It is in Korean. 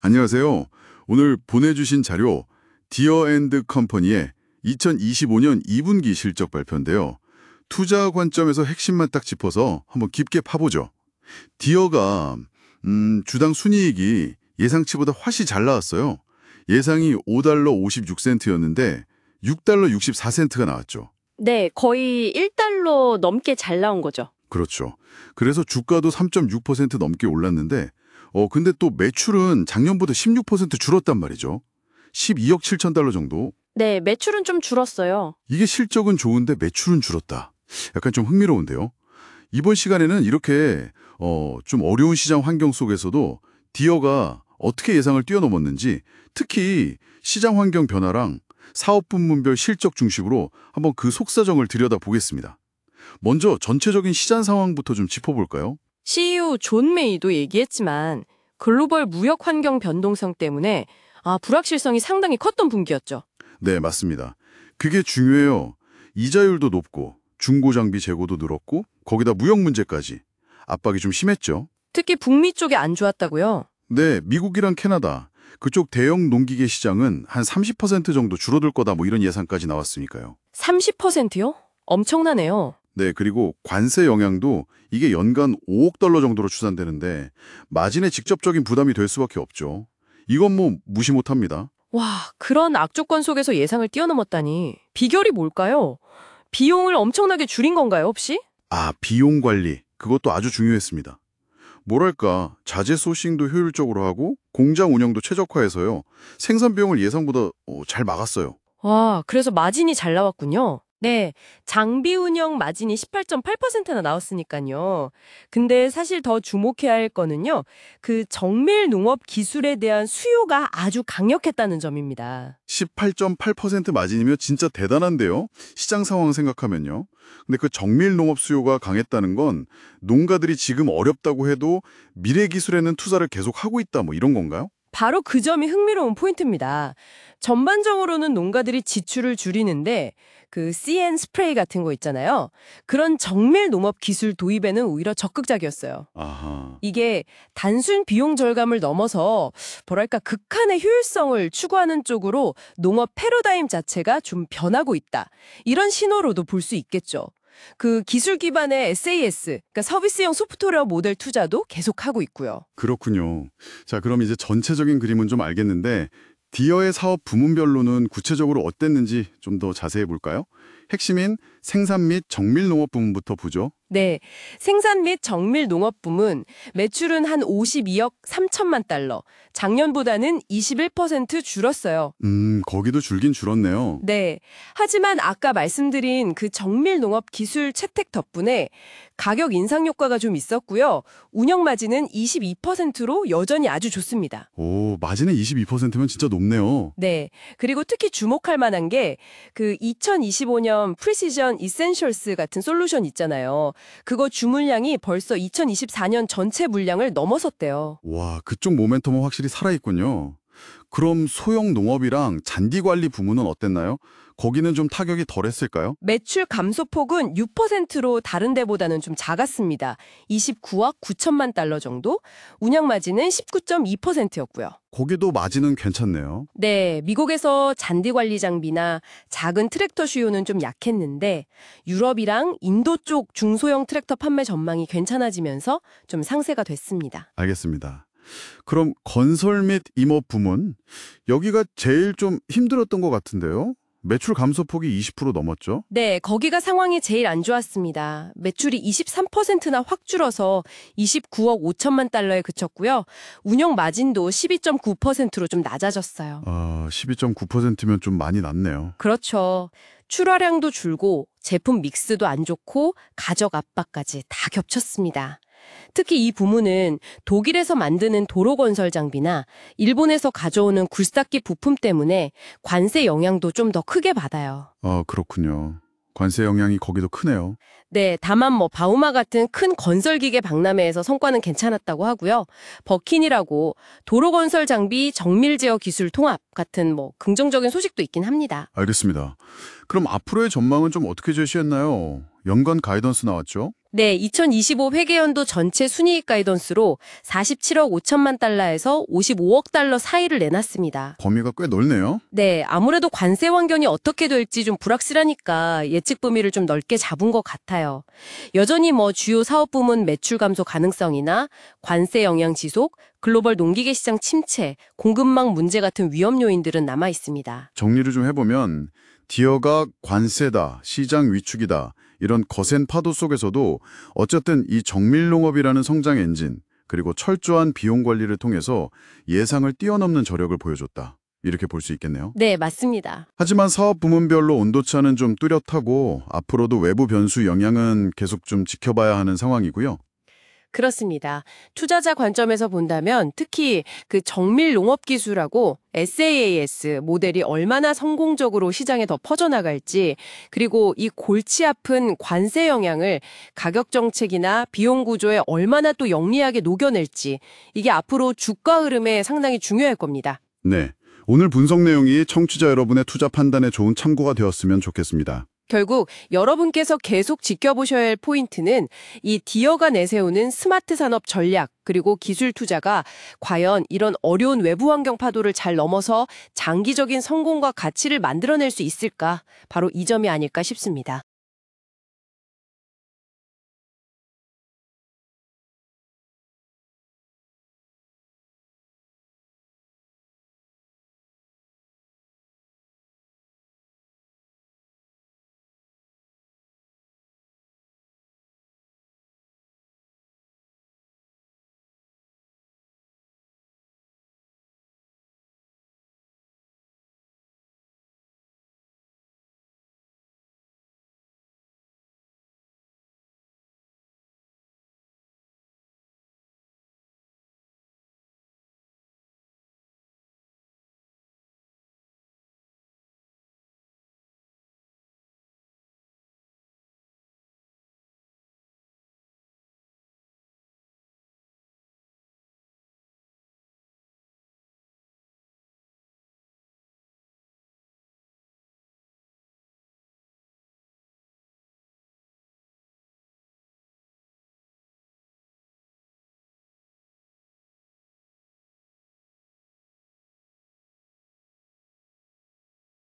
안녕하세요. 오늘 보내주신 자료 디어 앤드 컴퍼니의 2025년 2분기 실적 발표인데요. 투자 관점에서 핵심만 딱 짚어서 한번 깊게 파보죠. 디어가 주당 순이익이 예상치보다 훨씬 잘 나왔어요. 예상이 5달러 56센트였는데 6달러 64센트가 나왔죠. 네, 거의 1달러 넘게 잘 나온 거죠. 그렇죠. 그래서 주가도 3.6% 넘게 올랐는데 근데 또 매출은 작년보다 16% 줄었단 말이죠. 12억 7천 달러 정도. 네, 매출은 좀 줄었어요. 이게 실적은 좋은데 매출은 줄었다. 약간 좀 흥미로운데요. 이번 시간에는 이렇게 좀 어려운 시장 환경 속에서도 디어가 어떻게 예상을 뛰어넘었는지, 특히 시장 환경 변화랑 사업 부문별 실적 중심으로 한번 그 속사정을 들여다보겠습니다. 먼저 전체적인 시장 상황부터 좀 짚어볼까요? CEO 존 메이도 얘기했지만 글로벌 무역 환경 변동성 때문에 불확실성이 상당히 컸던 분기였죠. 네, 맞습니다. 그게 중요해요. 이자율도 높고 중고 장비 재고도 늘었고 거기다 무역 문제까지 압박이 좀 심했죠. 특히 북미 쪽에 안 좋았다고요? 네, 미국이랑 캐나다 그쪽 대형 농기계 시장은 한 30% 정도 줄어들 거다 뭐 이런 예상까지 나왔으니까요. 30%요? 엄청나네요. 네, 그리고 관세 영향도 이게 연간 5억 달러 정도로 추산되는데 마진에 직접적인 부담이 될 수밖에 없죠. 이건 뭐 무시 못합니다. 와, 그런 악조건 속에서 예상을 뛰어넘었다니. 비결이 뭘까요? 비용을 엄청나게 줄인 건가요, 혹시? 비용 관리. 그것도 아주 중요했습니다. 뭐랄까, 자재 소싱도 효율적으로 하고 공장 운영도 최적화해서요. 생산 비용을 예상보다 잘 막았어요. 와, 그래서 마진이 잘 나왔군요. 네, 장비 운영 마진이 18.8%나 나왔으니까요. 근데 사실 더 주목해야 할 거는요. 그 정밀 농업 기술에 대한 수요가 아주 강력했다는 점입니다. 18.8% 마진이면 진짜 대단한데요. 시장 상황 생각하면요. 근데 그 정밀 농업 수요가 강했다는 건 농가들이 지금 어렵다고 해도 미래 기술에는 투자를 계속하고 있다 뭐 이런 건가요? 바로 그 점이 흥미로운 포인트입니다. 전반적으로는 농가들이 지출을 줄이는데 그 CN 스프레이 같은 거 있잖아요. 그런 정밀 농업 기술 도입에는 오히려 적극적이었어요. 아하. 이게 단순 비용 절감을 넘어서 뭐랄까 극한의 효율성을 추구하는 쪽으로 농업 패러다임 자체가 좀 변하고 있다. 이런 신호로도 볼 수 있겠죠. 그 기술 기반의 SAS, 그러니까 서비스형 소프트웨어 모델 투자도 계속하고 있고요. 그렇군요. 자, 그럼 이제 전체적인 그림은 좀 알겠는데 디어의 사업 부문별로는 구체적으로 어땠는지 좀 더 자세히 볼까요? 핵심인 생산 및 정밀 농업 부문부터 보죠. 네, 생산 및 정밀 농업 부문 매출은 한 52억 3천만 달러, 작년보다는 21% 줄었어요. 거기도 줄긴 줄었네요. 네, 하지만 아까 말씀드린 그 정밀 농업 기술 채택 덕분에 가격 인상 효과가 좀 있었고요. 운영 마진은 22%로 여전히 아주 좋습니다. 오, 마진의 22%면 진짜 높네요. 네, 그리고 특히 주목할 만한 게 그 2025년 프리시전 이센셜스 같은 솔루션 있잖아요. 그거 주문량이 벌써 2024년 전체 물량을 넘어섰대요. 와, 그쪽 모멘텀은 확실히 살아있군요. 그럼 소형 농업이랑 잔디 관리 부문은 어땠나요? 거기는 좀 타격이 덜했을까요? 매출 감소폭은 6%로 다른 데보다는 좀 작았습니다. 29억 9천만 달러 정도? 운영 마진은 19.2%였고요. 거기도 마진은 괜찮네요. 네, 미국에서 잔디 관리 장비나 작은 트랙터 수요는 좀 약했는데 유럽이랑 인도 쪽 중소형 트랙터 판매 전망이 괜찮아지면서 좀 상세가 됐습니다. 알겠습니다. 그럼 건설 및 임업 부문, 여기가 제일 좀 힘들었던 것 같은데요? 매출 감소폭이 20% 넘었죠? 네, 거기가 상황이 제일 안 좋았습니다. 매출이 23%나 확 줄어서 29억 5천만 달러에 그쳤고요. 운영 마진도 12.9%로 좀 낮아졌어요. 12.9%면 좀 많이 낮네요. 그렇죠. 출하량도 줄고 제품 믹스도 안 좋고 가격 압박까지 다 겹쳤습니다. 특히 이 부문은 독일에서 만드는 도로 건설 장비나 일본에서 가져오는 굴삭기 부품 때문에 관세 영향도 좀 더 크게 받아요. 그렇군요. 관세 영향이 거기도 크네요. 네, 다만 바우마 같은 큰 건설기계 박람회에서 성과는 괜찮았다고 하고요. 버킨이라고 도로 건설 장비 정밀 제어 기술 통합 같은 긍정적인 소식도 있긴 합니다. 알겠습니다. 그럼 앞으로의 전망은 좀 어떻게 제시했나요? 연간 가이던스 나왔죠? 네, 2025 회계연도 전체 순이익 가이던스로 47억 5천만 달러에서 55억 달러 사이를 내놨습니다. 범위가 꽤 넓네요. 네, 아무래도 관세 환경이 어떻게 될지 좀 불확실하니까 예측 범위를 좀 넓게 잡은 것 같아요. 여전히 주요 사업 부문 매출 감소 가능성이나 관세 영향 지속, 글로벌 농기계 시장 침체, 공급망 문제 같은 위험 요인들은 남아 있습니다. 정리를 좀 해보면 디어가 관세다, 시장 위축이다, 이런 거센 파도 속에서도 어쨌든 이 정밀농업이라는 성장 엔진, 그리고 철저한 비용 관리를 통해서 예상을 뛰어넘는 저력을 보여줬다. 이렇게 볼 수 있겠네요. 네, 맞습니다. 하지만 사업 부문별로 온도차는 좀 뚜렷하고 앞으로도 외부 변수 영향은 계속 좀 지켜봐야 하는 상황이고요. 그렇습니다. 투자자 관점에서 본다면 특히 그 정밀 농업 기술하고 SaaS 모델이 얼마나 성공적으로 시장에 더 퍼져나갈지, 그리고 이 골치 아픈 관세 영향을 가격 정책이나 비용 구조에 얼마나 또 영리하게 녹여낼지, 이게 앞으로 주가 흐름에 상당히 중요할 겁니다. 네, 오늘 분석 내용이 청취자 여러분의 투자 판단에 좋은 참고가 되었으면 좋겠습니다. 결국 여러분께서 계속 지켜보셔야 할 포인트는 이 디어가 내세우는 스마트 산업 전략, 그리고 기술 투자가 과연 이런 어려운 외부 환경 파도를 잘 넘어서 장기적인 성공과 가치를 만들어낼 수 있을까? 바로 이 점이 아닐까 싶습니다.